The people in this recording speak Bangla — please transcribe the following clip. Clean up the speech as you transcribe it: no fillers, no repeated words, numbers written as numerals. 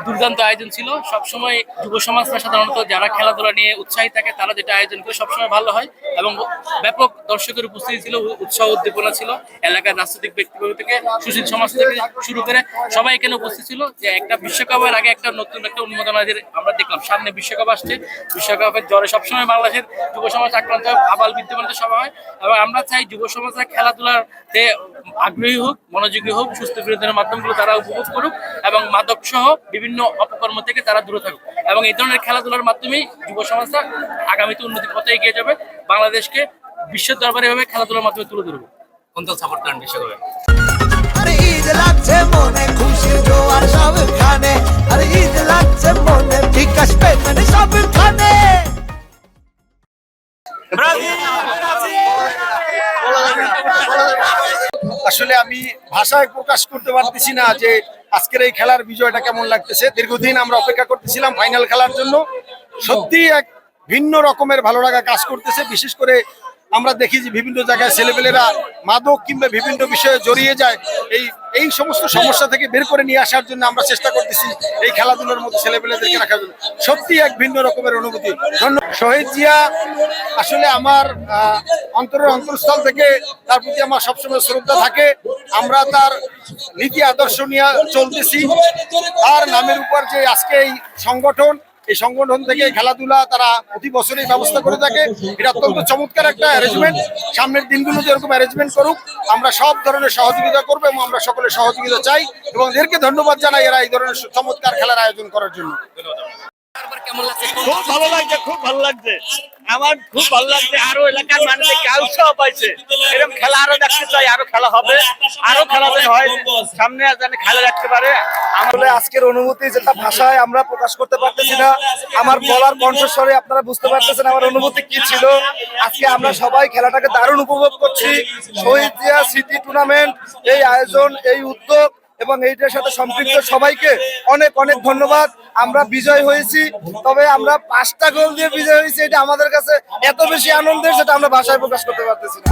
দুর্দান্ত আয়োজন ছিল। সবসময় যুব সমাজরা সাধারণত যারা খেলাধুলা নিয়ে উৎসাহী থাকে তারা যেটা আয়োজন করে সবসময় ভালো হয় এবং ব্যাপক দর্শকের উপস্থিতি ছিল, উৎসাহ উদ্দীপনা ছিল। এলাকার রাজনৈতিক ব্যক্তিবর্গ থেকে সুশীল সমাজ থেকে শুরু করে সবাই এখানে উপস্থিত ছিল। যে একটা বিশ্বকাপের আগে একটা নতুন একটা উন্মাদনাদের আমরা দেখলাম। সামনে বিশ্বকাপ আসছে, বিশ্বকাপের জ্বরে সবসময় বাংলাদেশের যুব সমাজ আক্রান্ত হয়, আবাল বিদ্যমানদের সভা হয় এবং আমরা চাই যুব সমাজরা খেলাধুলাতে আগ্রহী হোক, মনোযোগী হোক, সুস্থ বিনোদনের মাধ্যমগুলো তারা উপভোগ করুক এবং মাদক সহ বিভিন্ন অপকর্ম থেকে তারা দূরে থাকুক। এবং এই ধরনের খেলাধুলার মাধ্যমেই যুব সমাজরা আগামীতে উন্নতির পথে এগিয়ে যাবে, বাংলাদেশকে বিশ্বের দরবারে এভাবে খেলাধুলার মাধ্যমে তুলে ধরবে। কোন দল সাপোর্ট করেন বিশ্বকাপে? আরে ঈদ লাগছে মনে, খুশির জোয়ার সবখানে, আরে ঈদ লাগছে মনে, বিকাশ পেমেন্ট সবখানে। আসলে আমি ভাষায় প্রকাশ করতে পারতেছি না যে আজকের এই খেলার বিজয়টা কেমন লাগতেছে। দীর্ঘদিন আমরা অপেক্ষা করতেছিলাম ফাইনাল খেলার জন্য। সত্যি এক ভিন্ন রকমের ভালো লাগা কাজ করতেছে। বিশেষ করে আমরা দেখি যে বিভিন্ন জায়গায় ছেলেপেলেরা মাদক কিংবা বিভিন্ন বিষয়ে জড়িয়ে যায়। এই সমস্ত সমস্যা থেকে বের করে নিয়ে আসার জন্য আমরা চেষ্টা করতেছি এই খেলাধুলার মধ্যে ছেলেপেলেদেরকে রাখার জন্য। সত্যি এক ভিন্ন রকমের অনুভূতি। ধন্যবাদ। শহীদ জিয়া আসলে আমার অন্তরের অন্তঃস্থল থেকে তার প্রতি আমার সবসময় শ্রদ্ধা থাকে। আমরা তার নীতি আদর্শ নিয়ে চলতেছি। তার নামের উপর যে আজকে এই সংগঠন, এই সংগঠন থেকে খেলাধুলা তারা প্রতি বছরই ব্যবস্থা করে থাকে। এটা অত্যন্ত চমৎকার একটা অ্যারেঞ্জমেন্ট। সামনের দিনগুলোতে এরকম অ্যারেঞ্জমেন্ট করুক, আমরা সব ধরনের সহযোগিতা করবো এবং আমরা সকলের সহযোগিতা চাই এবং এদেরকে ধন্যবাদ জানাই এরা এই ধরনের চমৎকার খেলার আয়োজন করার জন্য। খুব ভালো লাগছে, খুব ভালো লাগছে, আমার খুব ভালো লাগছে। আরো এলাকার মানুষের উৎসাহ পাইছে, এরকম খেলা আরো দেখতে চাই, আরো খেলা হবে, আরো খেলা হয়, সামনে যেন খেলা রাখতে পারে। আসলে আজকের অনুভূতি যেটা ভাষায় আমরা প্রকাশ করতে পারতেছি না, আমার বলার কণ্ঠস্বরে আপনারা বুঝতে পারতেছেন আমার অনুভূতি কি ছিল। আজকে আমরা সবাই খেলাটাকে দারুণ উপভোগ করছি। শহীদ জিয়া সিটি টুর্নামেন্ট, এই আয়োজন, এই উদ্যোগ এবং এইটার সাথে সম্পৃক্ত সবাইকে অনেক অনেক ধন্যবাদ। আমরা বিজয় হয়েছি, তবে আমরা 5টা গোল দিয়ে বিজয় হয়েছি। এটা আমাদের কাছে এত বেশি আনন্দের, সেটা আমরা ভাষায় প্রকাশ করতে পারতেছি না।